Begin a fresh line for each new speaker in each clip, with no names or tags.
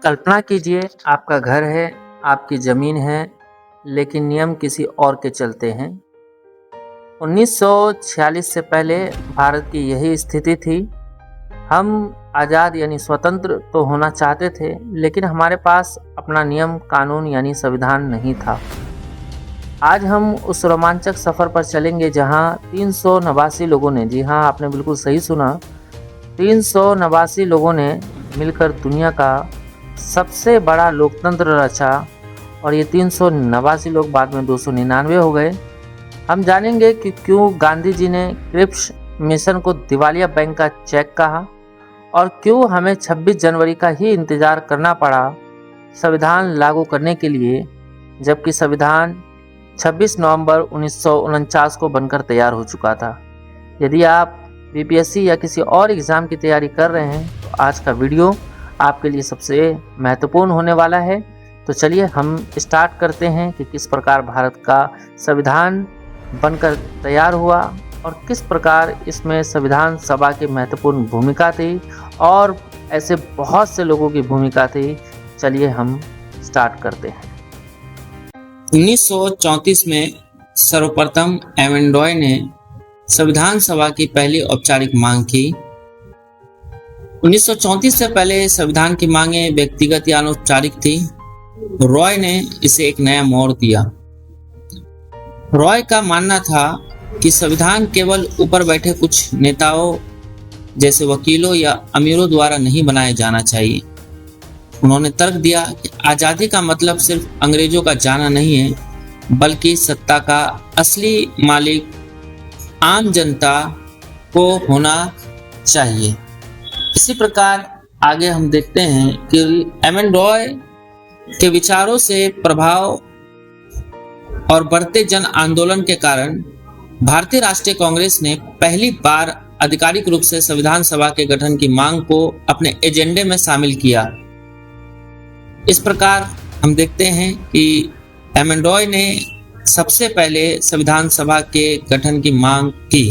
कल्पना कीजिए, आपका घर है, आपकी ज़मीन है, लेकिन नियम किसी और के चलते हैं। 1946 से पहले भारत की यही स्थिति थी। हम आज़ाद यानी स्वतंत्र तो होना चाहते थे, लेकिन हमारे पास अपना नियम कानून यानी संविधान नहीं था। आज हम उस रोमांचक सफ़र पर चलेंगे जहां 389 लोगों ने, जी हाँ, आपने बिल्कुल सही सुना, 389 लोगों ने मिलकर दुनिया का सबसे बड़ा लोकतंत्र रचा। और ये 389 लोग बाद में 299 हो गए। हम जानेंगे कि क्यों गांधी जी ने क्रिप्स मिशन को दिवालिया बैंक का चेक कहा और क्यों हमें 26 जनवरी का ही इंतज़ार करना पड़ा संविधान लागू करने के लिए, जबकि संविधान 26 नवंबर 1949 को बनकर तैयार हो चुका था। यदि आप बीपीएससी या किसी और एग्ज़ाम की तैयारी कर रहे हैं तो आज का वीडियो आपके लिए सबसे महत्वपूर्ण होने वाला है। तो चलिए हम स्टार्ट करते हैं कि किस प्रकार भारत का संविधान बनकर तैयार हुआ और किस प्रकार इसमें संविधान सभा की महत्वपूर्ण भूमिका थी और ऐसे बहुत से लोगों की भूमिका थी। चलिए हम स्टार्ट करते हैं।
1934 में सर्वप्रथम एमेंडॉय ने संविधान सभा की पहली औपचारिक मांग की। 1934 से पहले संविधान की मांगें व्यक्तिगत या अनौपचारिक थी। रॉय ने इसे एक नया मोड़ दिया। रॉय का मानना था कि संविधान केवल ऊपर बैठे कुछ नेताओं जैसे वकीलों या अमीरों द्वारा नहीं बनाया जाना चाहिए। उन्होंने तर्क दिया कि आज़ादी का मतलब सिर्फ अंग्रेजों का जाना नहीं है, बल्कि सत्ता का असली मालिक आम जनता को होना चाहिए। इसी प्रकार आगे हम देखते हैं कि एमेंडॉय के विचारों से प्रभाव और बढ़ते जन आंदोलन के कारण भारतीय राष्ट्रीय कांग्रेस ने पहली बार आधिकारिक रूप से संविधान सभा के गठन की मांग को अपने एजेंडे में शामिल किया। इस प्रकार हम देखते हैं कि एमेंडॉय ने सबसे पहले संविधान सभा के गठन की मांग की।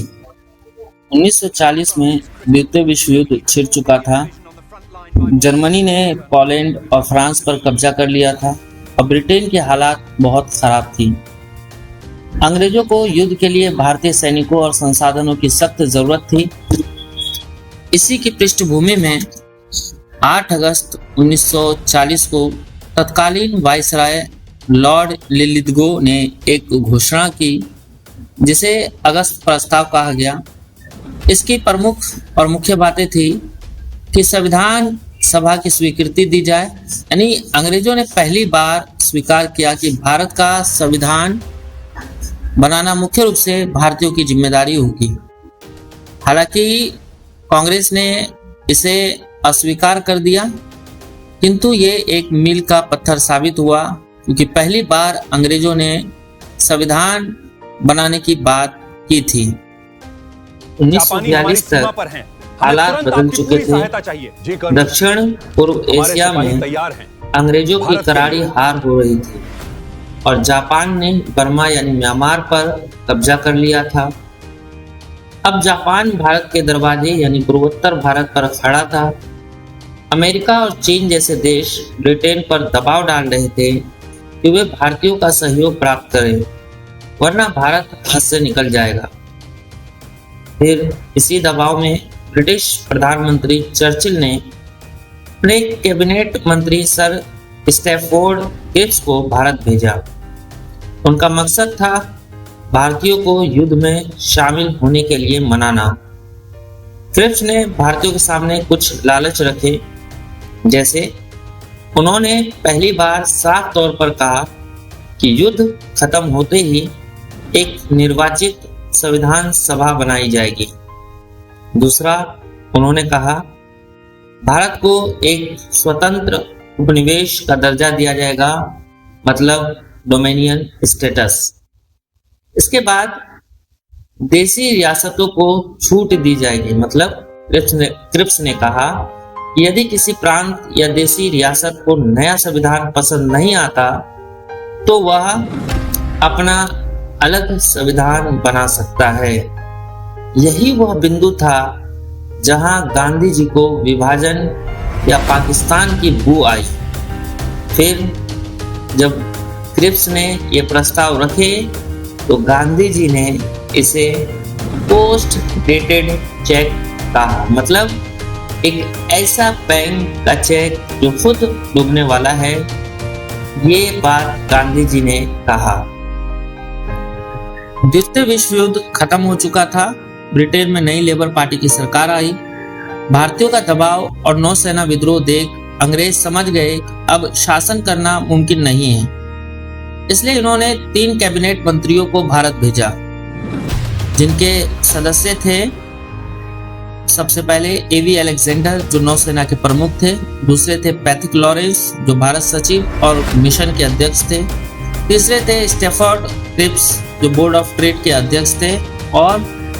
1940 में द्वितीय विश्व युद्ध छिड़ चुका था। जर्मनी ने पोलैंड और फ्रांस पर कब्जा कर लिया था और ब्रिटेन की हालात बहुत खराब थी। अंग्रेजों को युद्ध के लिए भारतीय सैनिकों और संसाधनों की सख्त जरूरत थी। इसी की पृष्ठभूमि में 8 अगस्त 1940 को तत्कालीन वायसराय लॉर्ड लिलिथगो ने एक घोषणा की, जिसे अगस्त प्रस्ताव कहा गया। इसकी प्रमुख और मुख्य बातें थी कि संविधान सभा की स्वीकृति दी जाए, यानी अंग्रेजों ने पहली बार स्वीकार किया कि भारत का संविधान बनाना मुख्य रूप से भारतीयों की जिम्मेदारी होगी। हालांकि कांग्रेस ने इसे अस्वीकार कर दिया, किंतु ये एक मील का पत्थर साबित हुआ, क्योंकि पहली बार अंग्रेजों ने संविधान बनाने की बात की थी। 1942 तक हालात बदल चुके थे। दक्षिण पूर्व एशिया में अंग्रेजों की करारी हार हो रही थी और जापान ने बर्मा यानी म्यांमार पर कब्जा कर लिया था। अब जापान भारत के दरवाजे यानी पूर्वोत्तर भारत पर खड़ा था। अमेरिका और चीन जैसे देश ब्रिटेन पर दबाव डाल रहे थे कि वे भारतीयों का सहयोग प्राप्त करें, वरना भारत हाथ से निकल जाएगा। फिर इसी दबाव में ब्रिटिश प्रधानमंत्री चर्चिल ने अपने कैबिनेट मंत्री सर स्टैफोर्ड क्रिप्स को भारत भेजा। उनका मकसद था भारतीयों को युद्ध में शामिल होने के लिए मनाना। क्रिप्स ने भारतीयों के सामने कुछ लालच रखे, जैसे उन्होंने पहली बार साफ तौर पर कहा कि युद्ध खत्म होते ही एक निर्वाचित संविधान सभा बनाई जाएगी। दूसरा, उन्होंने कहा भारत को एक स्वतंत्र उपनिवेश का दर्जा दिया जाएगा, मतलब डोमिनियन स्टेटस। इसके बाद देसी रियासतों को छूट दी जाएगी, मतलब क्रिप्स ने कहा कि यदि किसी प्रांत या देसी रियासत को नया संविधान पसंद नहीं आता तो वह अपना अलग संविधान बना सकता है। यही वह बिंदु था जहां गांधी जी को विभाजन या पाकिस्तान की बू आई। फिर जब क्रिप्स ने ये प्रस्ताव रखे तो गांधी जी ने इसे पोस्ट डेटेड चेक कहा, मतलब एक ऐसा बैंक का चेक जो खुद डूबने वाला है। ये बात गांधी जी ने कहा। द्वितीय विश्व युद्ध खत्म हो चुका था। ब्रिटेन में नई लेबर पार्टी की सरकार आई। भारतीयों का दबाव और नौसेना विद्रोह देख अंग्रेज समझ गए कि अब शासन करना मुमकिन नहीं है, इसलिए इन्होंने 3 कैबिनेट मंत्रियों को भारत भेजा, जिनके सदस्य थे सबसे पहले एवी अलेक्जेंडर जो नौसेना के प्रमुख थे, दूसरे थे पैथिक लॉरेंस जो भारत सचिव और मिशन के अध्यक्ष थे, तीसरे थे स्टैफोर्ड क्रिप्स जो बोर्ड ऑफ ट्रेड के अध्यक्ष थे और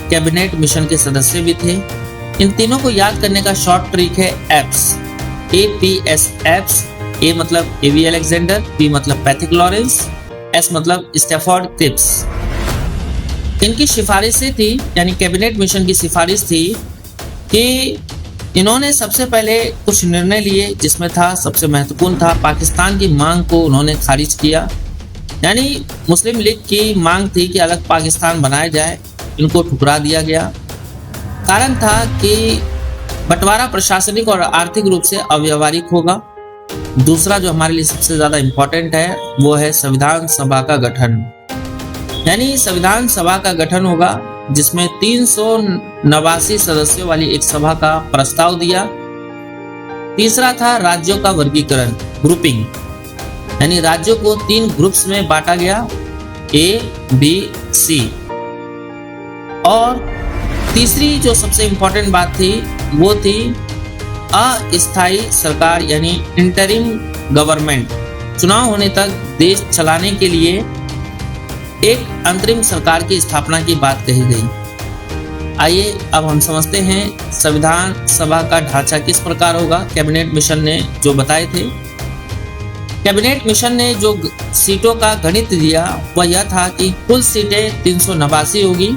कैबिनेट मिशन के सदस्य भी थे। इन तीनों को याद करने का शॉर्ट ट्रिक है एप्स, APS एप्स। ए मतलब एवी अलेक्जेंडर, पी मतलब पैथिक लॉरेंस, एस मतलब स्टैफोर्ड क्रिप्स। इनकी सिफारिशें थी, यानी कैबिनेट मिशन की सिफारिश थी कि इन्होंने सबसे पहले कुछ निर्णय लिए, जिसमें था सबसे महत्वपूर्ण था पाकिस्तान की मांग को उन्होंने खारिज किया। यानी मुस्लिम लीग की मांग थी कि अलग पाकिस्तान बनाया जाए, इनको ठुकरा दिया गया। कारण था कि बंटवारा प्रशासनिक और आर्थिक रूप से अव्यावहारिक होगा। दूसरा जो हमारे लिए सबसे ज़्यादा इम्पोर्टेंट है वो है संविधान सभा का गठन, यानी संविधान सभा का गठन होगा जिसमें 389 सदस्यों वाली एक सभा का प्रस्ताव दिया। तीसरा था राज्यों का वर्गीकरण, ग्रुपिंग, यानी राज्यों को 3 ग्रुप्स में बांटा गया, A, B, C। और तीसरी जो सबसे इम्पोर्टेंट बात थी वो थी अस्थायी सरकार, यानी इंटरिम गवर्नमेंट। चुनाव होने तक देश चलाने के लिए एक अंतरिम सरकार की स्थापना की बात कही गई। आइए अब हम समझते हैं संविधान सभा का ढांचा किस प्रकार होगा। कैबिनेट मिशन ने जो बताए थे, कैबिनेट मिशन ने जो सीटों का गणित दिया वह यह था कि कुल सीटें 389 होगी,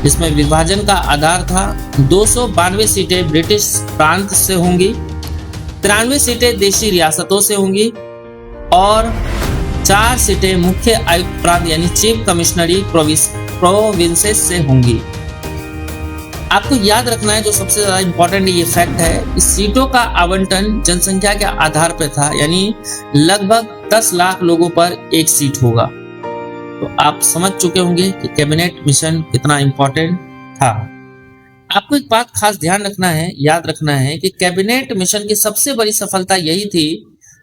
जिसमें विभाजन का आधार था 292 सीटें ब्रिटिश प्रांत से होंगी, 93 सीटें देशी रियासतों से होंगी और 4 सीटें मुख्य आयुक्त प्रांत यानी चीफ कमिश्नरी प्रोविंसेस से होंगी। आपको याद रखना है, जो सबसे ज्यादा इंपॉर्टेंट ये फैक्ट है, इस सीटों का आवंटन जनसंख्या के आधार पर था, यानी लगभग 10 लाख लोगों पर एक सीट होगा। तो आप समझ चुके होंगे कि कैबिनेट मिशन कितना इंपॉर्टेंट था। आपको एक बात खास ध्यान रखना है, याद रखना है कि कैबिनेट मिशन की सबसे बड़ी सफलता यही थी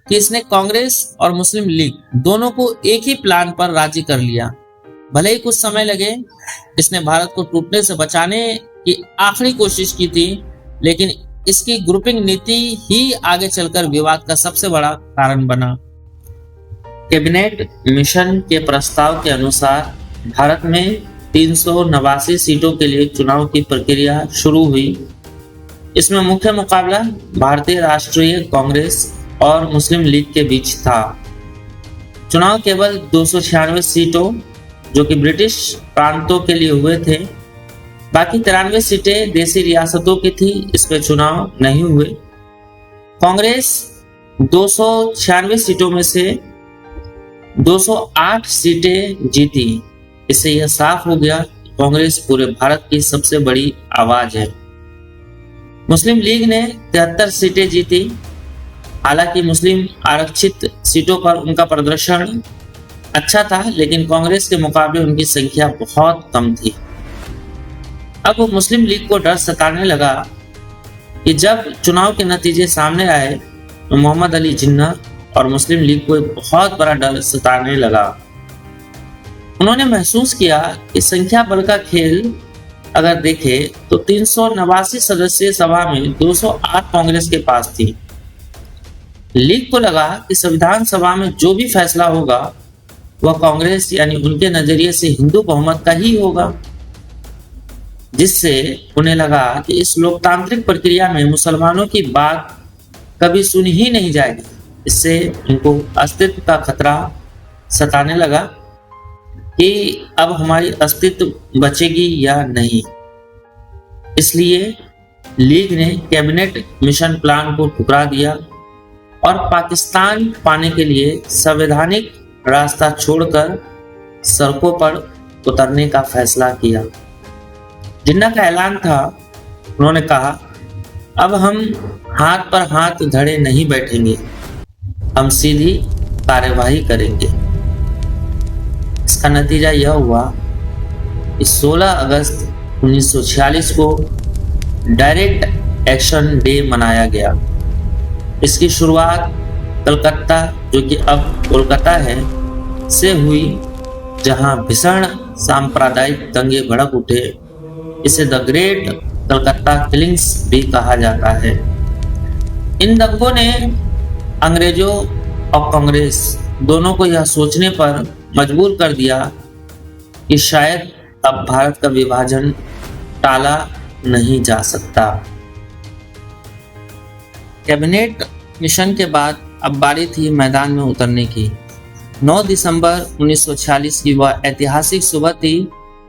कि इसने कांग्रेस और मुस्लिम लीग दोनों को एक ही प्लान पर राजी कर लिया। भले ही कुछ समय लगे, इसने भारत को टूटने से बचाने की आखिरी कोशिश की थी, लेकिन इसकी ग्रुपिंग नीति ही आगे चलकर विवाद का सबसे बड़ा कारण बना। कैबिनेट मिशन के प्रस्ताव के अनुसार भारत में 389 सीटों के लिए चुनाव की प्रक्रिया शुरू हुई। इसमें मुख्य मुकाबला भारतीय राष्ट्रीय कांग्रेस और मुस्लिम लीग के बीच था। चुनाव केवल 296 सीटों जो कि ब्रिटिश प्रांतों के लिए हुए थे, बाकी 93 सीटें देशी रियासतों की थी, इस पे चुनाव नहीं हुए। कांग्रेस 296 सीटों में से 208 सीटें जीती। इससे यह साफ हो गया कि कांग्रेस पूरे भारत की सबसे बड़ी आवाज है। मुस्लिम लीग ने 73 सीटें जीती। हालांकि मुस्लिम आरक्षित सीटों पर उनका प्रदर्शन अच्छा था, लेकिन कांग्रेस के मुकाबले उनकी संख्या बहुत कम थी। अब मुस्लिम लीग को डर सताने लगा कि जब चुनाव के नतीजे सामने आए तो मोहम्मद अली जिन्ना और मुस्लिम लीग को एक बहुत बड़ा डर सताने लगा। उन्होंने महसूस किया कि संख्या बल का खेल अगर देखें तो 389 सदस्यीय सभा में 208 कांग्रेस के पास थी। लीग को लगा कि संविधान सभा में जो भी फैसला होगा वह कांग्रेस यानी उनके नजरिए से हिंदू बहुमत का ही होगा, जिससे उन्हें लगा कि इस लोकतांत्रिक प्रक्रिया में मुसलमानों की बात कभी सुनी ही नहीं जाएगी। इससे उनको अस्तित्व का खतरा सताने लगा कि अब हमारी अस्तित्व बचेगी या नहीं। इसलिए लीग ने कैबिनेट मिशन प्लान को ठुकरा दिया और पाकिस्तान पाने के लिए संवैधानिक रास्ता छोड़कर सड़कों पर उतरने का फैसला किया। जिन्ना का ऐलान था, उन्होंने कहा, अब हम हाथ पर हाथ धरे नहीं बैठेंगे, हम सीधी कार्यवाही करेंगे। इसका नतीजा यह हुआ कि 16 अगस्त 1946 को डायरेक्ट एक्शन डे मनाया गया। इसकी शुरुआत कलकत्ता, जो कि अब कोलकाता है, से हुई, जहां भीषण सांप्रदायिक दंगे भड़क उठे। इसे द ग्रेट कलकत्ता किलिंग्स भी कहा जाता है। इन दंगों ने अंग्रेजों और कांग्रेस दोनों को यह सोचने पर मजबूर कर दिया कि शायद अब भारत का विभाजन टाला नहीं जा सकता। कैबिनेट मिशन के बाद अब बारी थी मैदान में उतरने की। 9 दिसंबर 1946 की वह ऐतिहासिक सुबह थी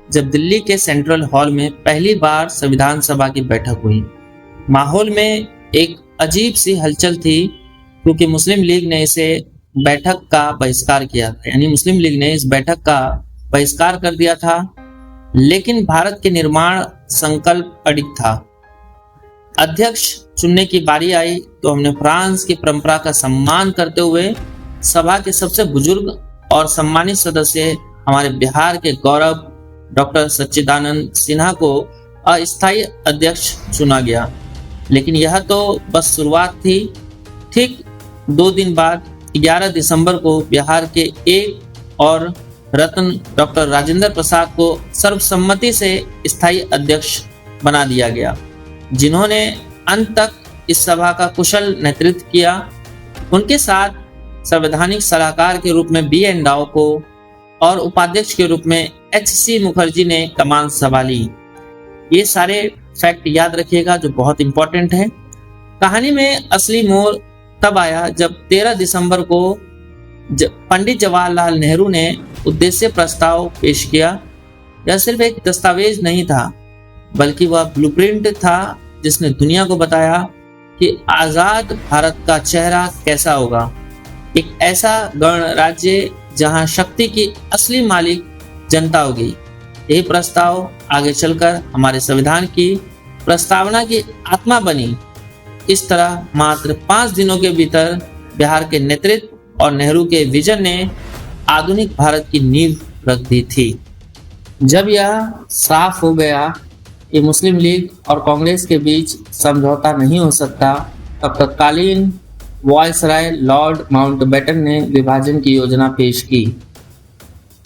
जब दिल्ली के सेंट्रल हॉल में पहली बार संविधान सभा की बैठक हुई। माहौल में एक अजीब सी हलचल थी क्योंकि मुस्लिम लीग ने इसे बैठक का बहिष्कार किया था, यानी मुस्लिम लीग ने इस बैठक का बहिष्कार कर दिया था। लेकिन भारत के निर्माण संकल्प अडिग था। अध्यक्ष चुनने की बारी आई तो हमने फ्रांस की परंपरा का सम्मान करते हुए सभा के सबसे बुजुर्ग और सम्मानित सदस्य हमारे बिहार के गौरव डॉक्टर सच्चिदानंद सिन्हा को अस्थायी अध्यक्ष चुना गया। लेकिन यह तो बस शुरुआत थी। ठीक 2 दिन बाद 11 दिसंबर को बिहार के एक और रत्न डॉक्टर राजेंद्र प्रसाद को सर्वसम्मति से स्थायी अध्यक्ष बना दिया गया, जिन्होंने अंत तक इस सभा का कुशल नेतृत्व किया। उनके साथ संवैधानिक सलाहकार के रूप में बी.एन. राव को और उपाध्यक्ष के रूप में एच.सी. मुखर्जी ने कमान संभाली। ये सारे फैक्ट याद रखिएगा जो बहुत इंपॉर्टेंट है। कहानी में असली मोड़ तब आया जब 13 दिसंबर को पंडित जवाहरलाल नेहरू ने उद्देश्य प्रस्ताव पेश किया। यह सिर्फ एक दस्तावेज नहीं था, बल्कि वह ब्लूप्रिंट था जिसने दुनिया को बताया कि आजाद भारत का चेहरा कैसा होगा। एक ऐसा गणराज्य जहां शक्ति की असली मालिक जनता होगी। यही प्रस्ताव आगे चलकर हमारे संविधान की प्रस्तावना की आत्मा बनी। इस तरह मात्र 5 दिनों के भीतर बिहार के नेतृत्व और नेहरू के विजन ने आधुनिक भारत की नींव रख दी थी। जब यह साफ हो गया कि मुस्लिम लीग और कांग्रेस के बीच समझौता नहीं हो सकता, तब तत्कालीन वायसराय लॉर्ड माउंटबेटन ने विभाजन की योजना पेश की।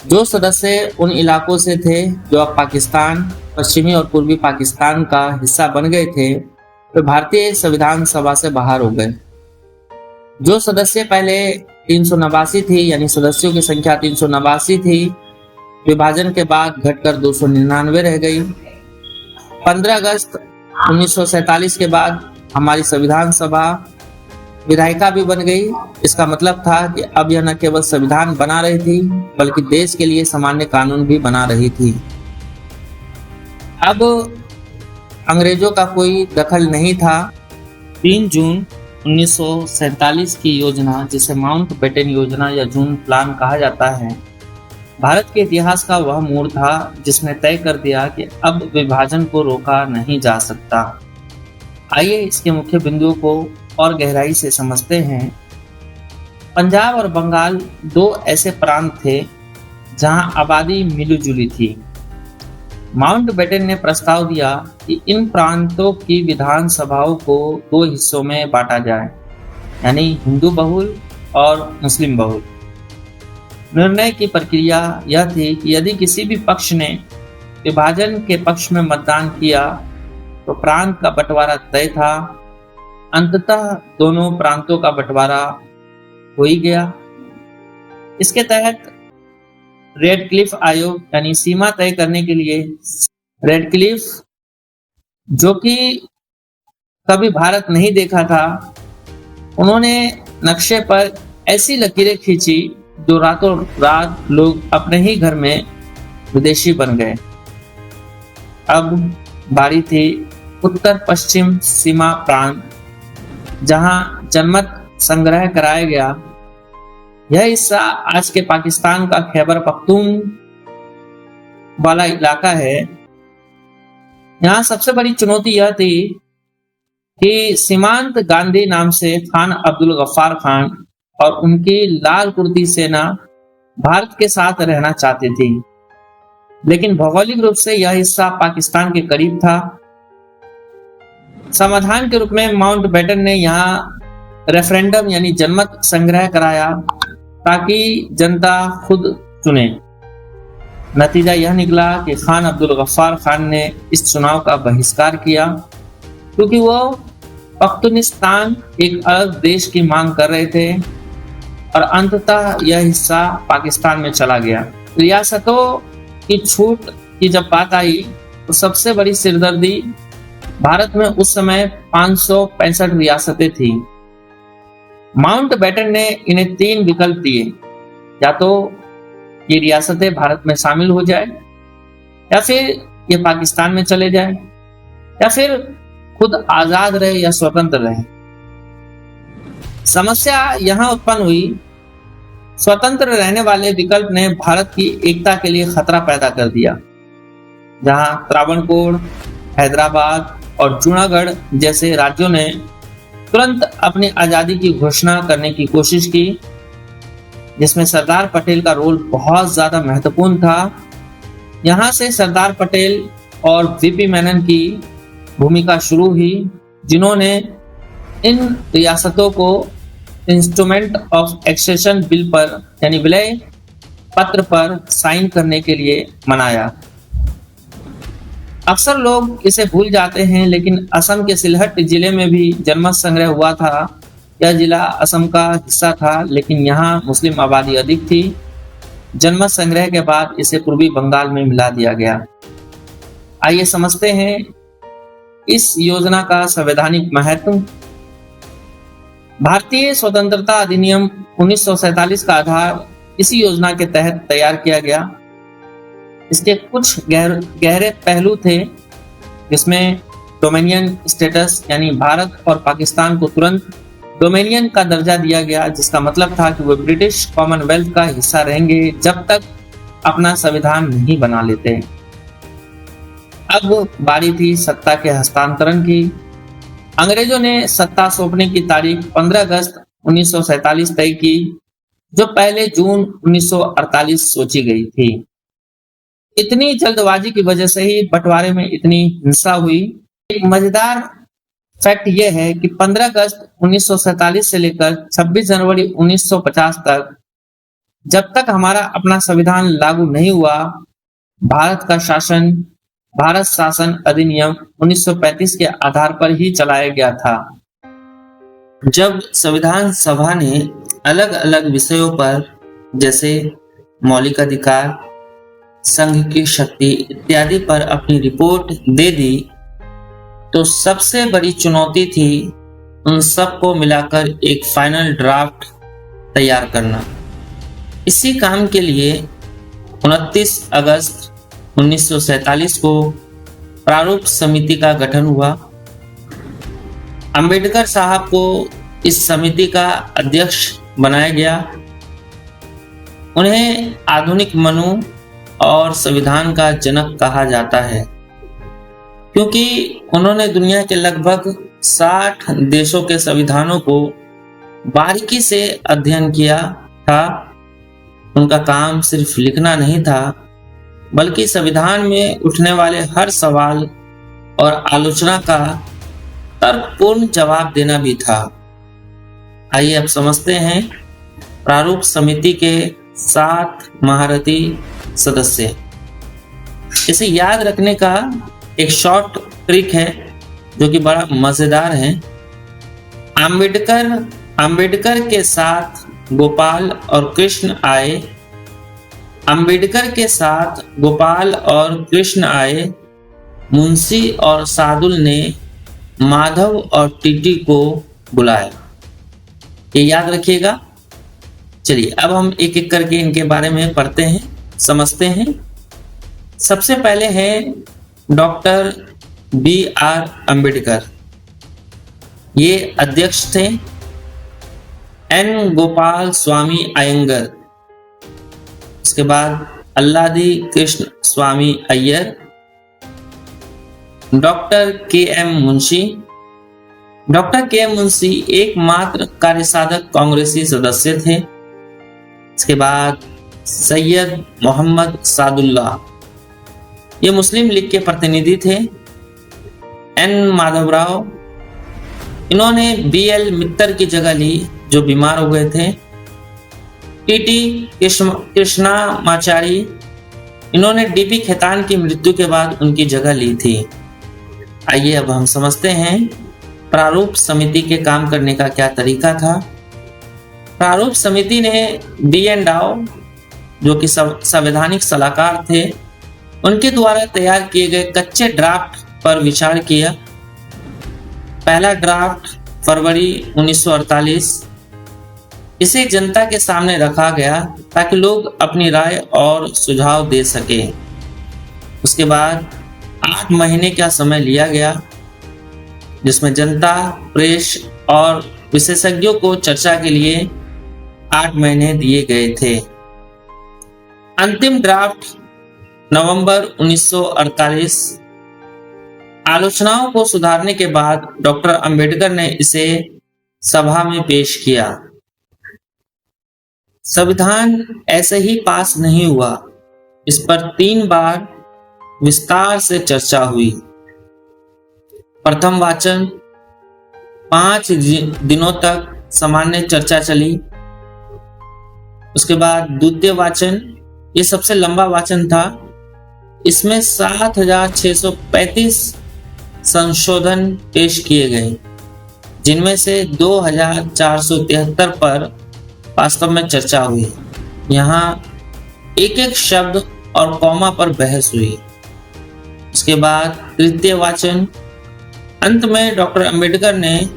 जो सदस्य उन इलाकों से थे जो अब पाकिस्तान, पश्चिमी और पूर्वी पाकिस्तान का हिस्सा बन गए थे, वे भारतीय संविधान सभा से बाहर हो गए। जो सदस्य पहले 389 थी, यानी सदस्यों की संख्या 389 थी, विभाजन के बाद घटकर 299 रह गई। 15 अगस्त 1947 के बाद हमारी संविधान सभा विधायिका भी बन गई। इसका मतलब था कि अब यह न केवल संविधान बना रही थी, बल्कि देश के लिए सामान्य कानून भी बना रही थी। अब अंग्रेजों का कोई दखल नहीं था। 3 जून 1947 की योजना, जिसे माउंटबेटन योजना या जून प्लान कहा जाता है, भारत के इतिहास का वह मोड़ था जिसने तय कर दिया कि अब विभाजन को रोका नहीं जा सकता। आइए इसके मुख्य बिंदुओं को और गहराई से समझते हैं। पंजाब और बंगाल 2 ऐसे प्रांत थे जहां आबादी मिलीजुली थी। माउंटबेटन ने प्रस्ताव दिया कि इन प्रांतों की विधानसभाओं को 2 हिस्सों में बांटा जाए, यानी हिंदू बहुल और मुस्लिम बहुल। निर्णय की प्रक्रिया यह थी कि यदि किसी भी पक्ष ने विभाजन के पक्ष में मतदान किया तो प्रांत का बंटवारा तय था। अंततः दोनों प्रांतों का बंटवारा हो ही गया। इसके तहत रेडक्लिफ आयोग, यानी सीमा तय करने के लिए रेडक्लिफ, जो कि कभी भारत नहीं देखा था, उन्होंने नक्शे पर ऐसी लकीरें खींची जो रातों रात लोग अपने ही घर में विदेशी बन गए। अब बारी थी उत्तर पश्चिम सीमा प्रांत, जहां जनमत संग्रह कराया गया। यह हिस्सा आज के पाकिस्तान का खैबर पख्तूनख्वा इलाका है। यहाँ सबसे बड़ी चुनौती यह थी कि सीमांत गांधी नाम से खान अब्दुल गफ्फार खान और उनकी लाल कुर्ती सेना भारत के साथ रहना चाहती थी, लेकिन भौगोलिक रूप से यह हिस्सा पाकिस्तान के करीब था। समाधान के रूप में माउंटबेटन ने यहाँ रेफरेंडम यानी जनमत संग्रह कराया ताकि जनता खुद चुने। नतीजा यह निकला कि खान अब्दुल गफ्फार खान ने इस चुनाव का बहिष्कार किया क्योंकि वो पख्तूनिस्तान एक अलग देश की मांग कर रहे थे और अंततः यह हिस्सा पाकिस्तान में चला गया। रियासतों की छूट की जब बात आई तो सबसे बड़ी सिरदर्दी भारत में उस समय 565 रियासतें थी। माउंटबेटन ने इन्हें 3 विकल्प दिए, या तो ये रियासतें भारत में शामिल हो जाए, या फिर ये पाकिस्तान में चले जाए, या फिर खुद आजाद रहे या स्वतंत्र रहे। समस्या यहां उत्पन्न हुई, स्वतंत्र रहने वाले विकल्प ने भारत की एकता के लिए खतरा पैदा कर दिया। जहां त्रावणकोर, हैदराबाद और जूनागढ़ जैसे राज्यों ने तुरंत अपनी आजादी की घोषणा करने की कोशिश की, जिसमें सरदार पटेल का रोल बहुत ज्यादा महत्वपूर्ण था। यहां से सरदार पटेल और वीपी मेनन की भूमिका शुरू हुई, जिन्होंने इन रियासतों को इंस्ट्रूमेंट ऑफ एक्सेशन बिल पर यानी विलय पत्र पर साइन करने के लिए मनाया। अक्सर लोग इसे भूल जाते हैं, लेकिन असम के सिलहट जिले में भी जनमत संग्रह हुआ था। यह जिला असम का हिस्सा था, लेकिन यहाँ मुस्लिम आबादी अधिक थी। जनमत संग्रह के बाद इसे पूर्वी बंगाल में मिला दिया गया। आइए समझते हैं इस योजना का संवैधानिक महत्व। भारतीय स्वतंत्रता अधिनियम 1947 का आधार इसी योजना के तहत तैयार किया गया। इसके कुछ गहरे पहलू थे, जिसमें डोमिनियन स्टेटस यानी भारत और पाकिस्तान को तुरंत डोमिनियन का दर्जा दिया गया, जिसका मतलब था कि वे ब्रिटिश कॉमनवेल्थ का हिस्सा रहेंगे जब तक अपना संविधान नहीं बना लेते। अब बारी थी सत्ता के हस्तांतरण की। अंग्रेजों ने सत्ता सौंपने की तारीख 15 अगस्त 1947 तय की, जो पहले जून 1948 सोची गई थी। इतनी जल्दबाजी की वजह से ही बंटवारे में इतनी हिंसा हुई। एक मजेदार फैक्ट यह है कि 15 अगस्त 1947 से लेकर 26 जनवरी 1950 तक, जब तक हमारा अपना संविधान लागू नहीं हुआ, भारत शासन अधिनियम 1935 के आधार पर ही चलाया गया था। जब संविधान सभा ने अलग अलग विषयों पर जैसे मौलिक अधिकार, संघ की शक्ति इत्यादि पर अपनी रिपोर्ट दे दी, तो सबसे बड़ी चुनौती थी उन सबको मिलाकर एक फाइनल ड्राफ्ट तैयार करना। इसी काम के लिए 29 अगस्त 1947 को प्रारूप समिति का गठन हुआ। अंबेडकर साहब को इस समिति का अध्यक्ष बनाया गया। उन्हें आधुनिक मनु और संविधान का जनक कहा जाता है, क्योंकि उन्होंने दुनिया के लगभग 60 देशों के संविधानों को बारीकी से अध्ययन किया था। उनका काम सिर्फ लिखना नहीं था, बल्कि संविधान में उठने वाले हर सवाल और आलोचना का तर्कपूर्ण जवाब देना भी था। आइए अब समझते हैं प्रारूप समिति के 7 महारथी सदस्य। इसे याद रखने का एक शॉर्ट ट्रिक है जो कि बड़ा मजेदार है। अंबेडकर के साथ गोपाल और कृष्ण आए। अंबेडकर के साथ गोपाल और कृष्ण आए। मुंशी और सादुल ने माधव और टीटी को बुलाया। ये याद रखिएगा। चलिए अब हम एक एक करके इनके बारे में पढ़ते हैं, समझते हैं। सबसे पहले है डॉक्टर B.R. अंबेडकर। ये अध्यक्ष थे। एन गोपाल स्वामी अयंगर, उसके बाद अल्लादी कृष्ण स्वामी अय्यर, डॉक्टर के एम मुंशी। डॉक्टर के एम मुंशी एकमात्र कार्यसाधक कांग्रेसी सदस्य थे। इसके बाद सैयद मोहम्मद सादुल्लाह, ये मुस्लिम लीग के प्रतिनिधि थे। एन माधवराव, इन्होंने बीएल मित्तर की जगह ली जो बीमार हो गए थे। टीटी कृष्णामाचारी, इन्होंने डीबी खेतान की मृत्यु के बाद उनकी जगह ली थी। आइए अब हम समझते हैं प्रारूप समिति के काम करने का क्या तरीका था। प्रारूप समिति ने बी एन डाउ, जो कि संवैधानिक सलाहकार थे, उनके द्वारा तैयार किए गए कच्चे ड्राफ्ट पर विचार किया। पहला ड्राफ्ट फरवरी 1948, इसे जनता के सामने रखा गया ताकि लोग अपनी राय और सुझाव दे सके। उसके बाद 8 महीने का समय लिया गया, जिसमें जनता, प्रेस और विशेषज्ञों को चर्चा के लिए 8 महीने दिए गए थे। अंतिम ड्राफ्ट नवंबर 1948, आलोचनाओं को सुधारने के बाद डॉक्टर अंबेडकर ने इसे सभा में पेश किया। संविधान ऐसे ही पास नहीं हुआ, इस पर 3 बार विस्तार से चर्चा हुई। प्रथम वाचन 5 दिनों तक सामान्य चर्चा चली। उसके बाद द्वितीय वाचन, ये सबसे लंबा वाचन था। इसमें 7635 संशोधन पेश किए गए, जिनमें से 2473 पर वास्तव में चर्चा हुई। यहाँ एक एक शब्द और कॉमा पर बहस हुई। उसके बाद तृतीय वाचन, अंत में डॉक्टर अंबेडकर ने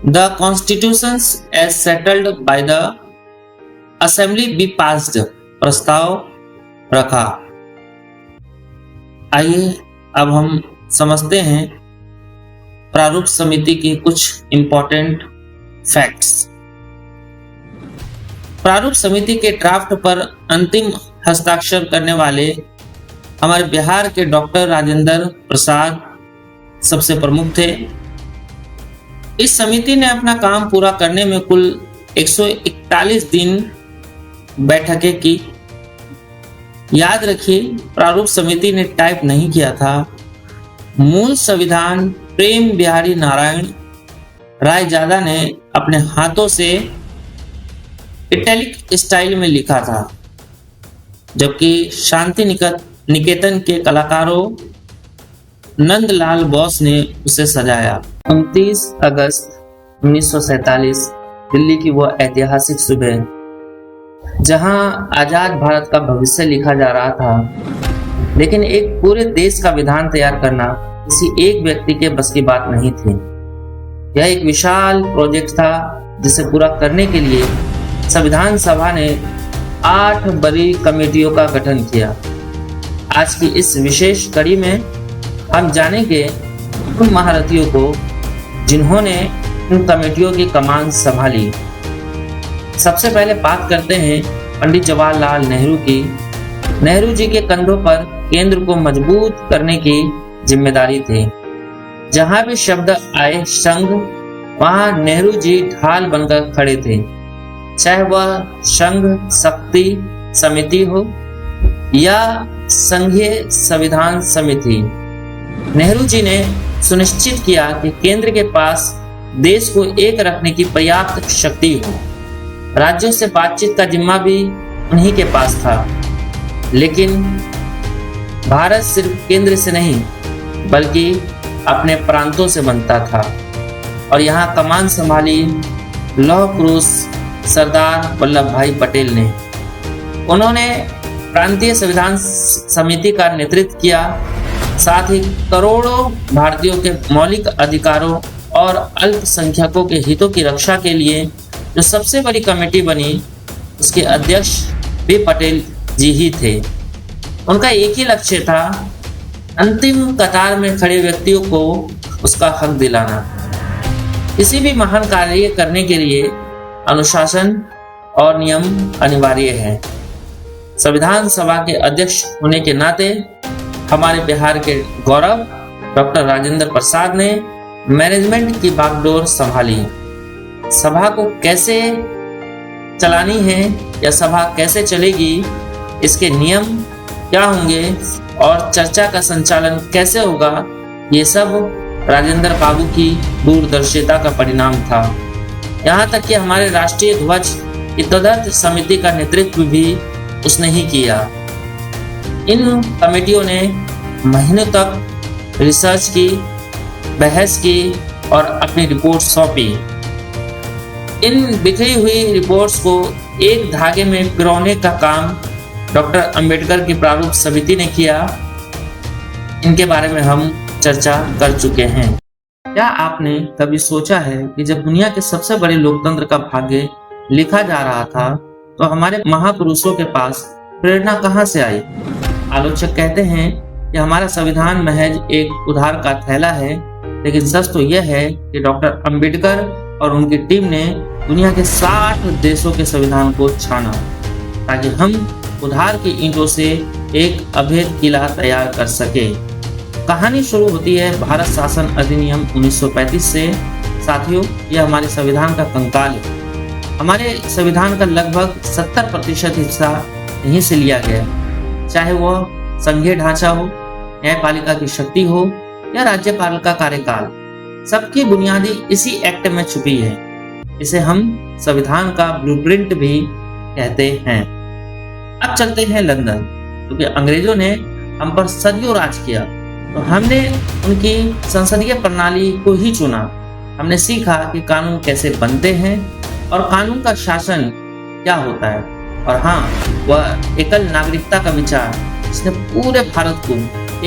the constitutions as settled by the assembly be passed प्रस्ताव रखा। आइए अब हम समझते हैं प्रारूप समिति की कुछ इंपॉर्टेंट फैक्ट्स। प्रारूप समिति के ड्राफ्ट पर अंतिम हस्ताक्षर करने वाले हमारे बिहार के डॉक्टर राजेंद्र प्रसाद सबसे प्रमुख थे। इस समिति ने अपना काम पूरा करने में कुल 141 दिन बैठकें की। याद रखिए, प्रारूप समिति ने टाइप नहीं किया था। मूल संविधान प्रेम बिहारी नारायण रायजादा ने अपने हाथों से इटैलिक स्टाइल में लिखा था, जबकि शांति निकेतन के कलाकारों नंदलाल बोस ने उसे सजाया। 29 अगस्त 1947 दिल्ली की वह ऐतिहासिक सुबह, जहां आजाद भारत का भविष्य लिखा जा रहा था, लेकिन एक पूरे देश का विधान तैयार करना किसी एक व्यक्ति के बस की बात नहीं थी। यह एक विशाल प्रोजेक्ट था, जिसे पूरा करने के लिए संविधान सभा ने 8 बड़ी कमेटियों का गठन किया। आज की इस विशेष कड़ी में हम जानेंगे उन महारथियों को जिन्होंने इन कमेटियों की कमान संभाली। सबसे पहले बात करते हैं पंडित जवाहरलाल नेहरू की। नेहरू जी के कंधों पर केंद्र को मजबूत करने की जिम्मेदारी थी। जहां भी शब्द आए संघ, वहां नेहरू जी ढाल बनकर खड़े थे, चाहे वह संघ शक्ति समिति हो या संघीय संविधान समिति। नेहरू जी ने सुनिश्चित किया कि केंद्र के पास देश को एक रखने की पर्याप्त शक्ति हो। राज्यों से बातचीत का जिम्मा भी उन्हीं के पास था, लेकिन भारत सिर्फ केंद्र से नहीं बल्कि अपने प्रांतों से बनता था। और यहाँ कमान संभाली लौह पुरुष सरदार वल्लभ भाई पटेल ने। उन्होंने प्रांतीय संविधान समिति का नेतृत्व किया, साथ ही करोड़ों भारतीयों के मौलिक अधिकारों और अल्पसंख्यकों के हितों की रक्षा के लिए जो सबसे बड़ी कमेटी बनी, उसके अध्यक्ष भी पटेल जी ही थे। उनका एक ही लक्ष्य था, अंतिम कतार में खड़े व्यक्तियों को उसका हक दिलाना। किसी भी महान कार्य करने के लिए अनुशासन और नियम अनिवार्य है। संविधान सभा के अध्यक्ष होने के नाते हमारे बिहार के गौरव डॉक्टर राजेंद्र प्रसाद ने मैनेजमेंट की बागडोर संभाली। सभा को कैसे चलानी है या सभा कैसे चलेगी, इसके नियम क्या होंगे और चर्चा का संचालन कैसे होगा, ये सब राजेंद्र बाबू की दूरदर्शिता का परिणाम था। यहाँ तक कि हमारे राष्ट्रीय ध्वज की तदर्थ समिति का नेतृत्व भी उसने ही किया। इन कमेटियों ने महीनों तक रिसर्च की, बहस की और अपनी रिपोर्ट सौंपी। इन बिखरी हुई रिपोर्ट्स को एक धागे में पिरोने का काम डॉक्टर अंबेडकर की प्रारूप समिति ने किया। इनके बारे में हम चर्चा कर चुके हैं। क्या आपने कभी सोचा है कि जब दुनिया के सबसे बड़े लोकतंत्र का भाग्य लिखा जा रहा था तो हमारे महापुरुषों के पास प्रेरणा कहां से आई? आलोचक कहते हैं कि हमारा संविधान महज एक उधार का थैला है, लेकिन सच तो यह है कि डॉक्टर अंबेडकर और उनकी टीम ने दुनिया के 60 देशों के संविधान को छाना ताकि हम उधार की ईंटों से एक अभेद किला तैयार कर सके। कहानी शुरू होती है भारत शासन अधिनियम 1935 से। साथियों, यह हमारे संविधान का कंकाल है। हमारे संविधान का लगभग 70% हिस्सा यहीं से लिया गया, चाहे वह संघीय ढांचा हो, न्यायपालिका की शक्ति हो या राज्यपाल का कार्यकाल। सबकी बुनियादी इसी एक्ट में छुपी है। इसे हम संविधान का ब्लूप्रिंट भी कहते हैं। अब चलते हैं लंदन, क्योंकि अंग्रेजों ने हम पर सदियों राज किया तो हमने उनकी संसदीय प्रणाली को ही चुना। हमने सीखा कि कानून कैसे बनते हैं और कानून का शासन क्या होता है। और हाँ, वह एकल नागरिकता का विचार जिसने पूरे भारत को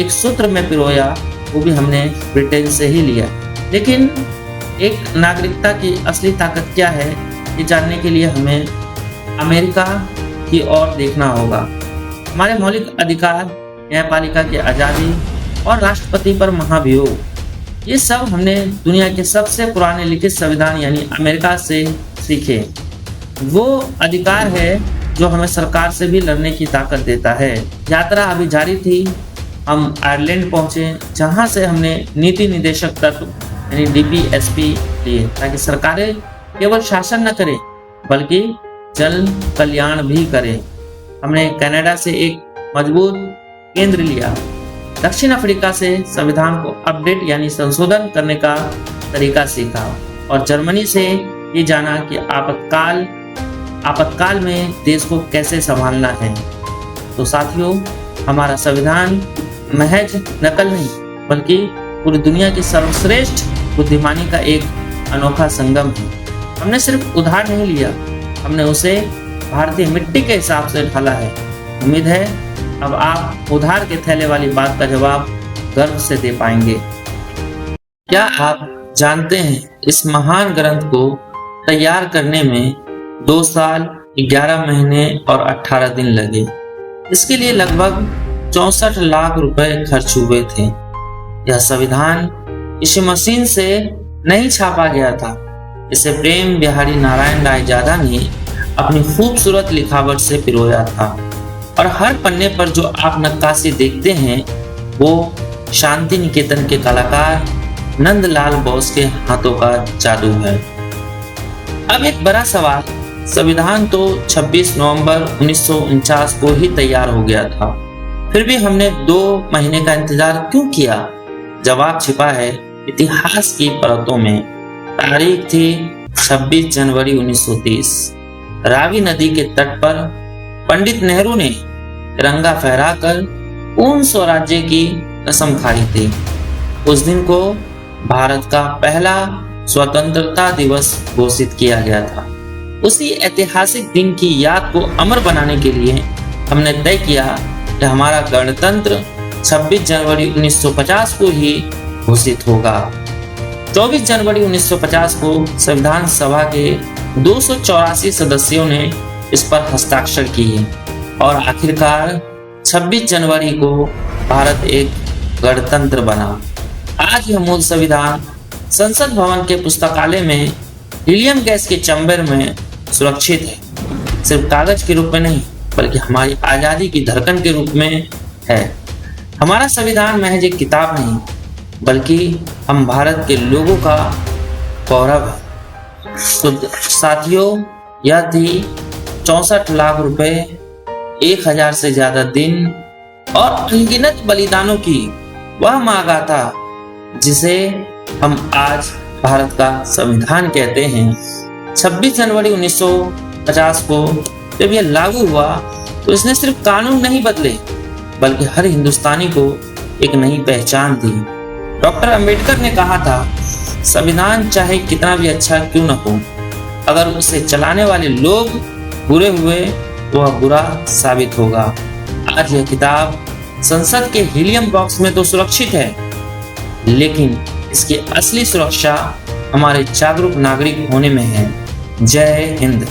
एक सूत्र में पिरोया, वो भी हमने ब्रिटेन से ही लिया। लेकिन एक नागरिकता की असली ताकत क्या है, ये जानने के लिए हमें अमेरिका की ओर देखना होगा। हमारे मौलिक अधिकार, न्यायपालिका की आज़ादी और राष्ट्रपति पर महाभियोग, ये सब हमने दुनिया के सबसे पुराने लिखित संविधान यानी अमेरिका से सीखे। वो अधिकार है जो हमें सरकार से भी लड़ने की ताकत देता है। यात्रा अभी जारी थी। हम आयरलैंड पहुंचे, जहां से हमने नीति निदेशक तत्व यानी DPSP लिए, ताकि सरकारें केवल शासन न करें बल्कि जन कल्याण भी करें। हमने कनाडा से एक मजबूत केंद्र लिया, दक्षिण अफ्रीका से संविधान को अपडेट यानी संशोधन करने का तरीका सीखा और जर्मनी से ये जाना कि आपातकाल में देश को कैसे संभालना है। तो साथियों, हमारा संविधान महज नकल नहीं बल्कि पूरी दुनिया की सर्वश्रेष्ठ बुद्धिमानी का एक अनोखा संगम है। हमने सिर्फ उधार नहीं लिया, हमने उसे भारतीय मिट्टी के हिसाब से ढाला है। उम्मीद है अब आप उधार के थैले वाली बात का जवाब गर्व से दे पाएंगे। क्या आप जानते हैं, इस महान ग्रंथ को तैयार करने में 2 साल 11 महीने और 18 दिन लगे। इसके लिए लगभग 64 लाख रुपए खर्च हुए थे। यह संविधान इसी मशीन से नहीं छापा गया था। इसे प्रेम बिहारी नारायण रायजादा ने अपनी खूबसूरत लिखावट से पिरोया था और हर पन्ने पर जो आप नक्काशी देखते हैं वो शांति निकेतन के कलाकार नंदलाल बोस के हाथों का जादू है। अब एक बड़ा सवाल, संविधान तो 26 नवंबर 1949 को ही तैयार हो गया था, फिर भी हमने 2 महीने का इंतजार क्यों किया? जवाब छिपा है इतिहास की परतों में। तारीख थी 26 जनवरी 1930। रावी नदी के तट पर पंडित नेहरू ने तिरंगा फहराकर पूर्ण स्वराज्य की कसम खाई थी। उस दिन को भारत का पहला स्वतंत्रता दिवस घोषित किया गया था। उसी ऐतिहासिक दिन की याद को अमर बनाने के लिए हमने तय किया कि हमारा गणतंत्र 26 जनवरी 1950 को ही घोषित होगा। 24 जनवरी 1950 को संविधान सभा के 284 सदस्यों ने इस पर हस्ताक्षर किए और आखिरकार 26 जनवरी को भारत एक गणतंत्र बना। आज यह मूल संविधान संसद भवन के पुस्तकालय में हीलियम गैस के चैम्बर में सुरक्षित है, सिर्फ कागज के रूप में नहीं बल्कि हमारी आजादी की धड़कन के रूप में है। हमारा संविधान महज एक किताब नहीं बल्कि हम भारत के लोगों का गौरव है। तो साथियों, यह थी 64 लाख रुपए, 1000 से ज्यादा दिन और अनगिनत बलिदानों की वह महागाथा जिसे हम आज भारत का संविधान कहते हैं। 26 जनवरी 1950 को जब यह लागू हुआ तो इसने सिर्फ कानून नहीं बदले बल्कि हर हिंदुस्तानी को एक नई पहचान दी। डॉक्टर अंबेडकर ने कहा था, संविधान चाहे कितना भी अच्छा क्यों न हो, अगर उसे चलाने वाले लोग बुरे हुए तो वह बुरा साबित होगा। आज यह किताब संसद के हीलियम बॉक्स में तो सुरक्षित है, लेकिन इसकी असली सुरक्षा हमारे जागरूक नागरिक होने में है। जय हिंद।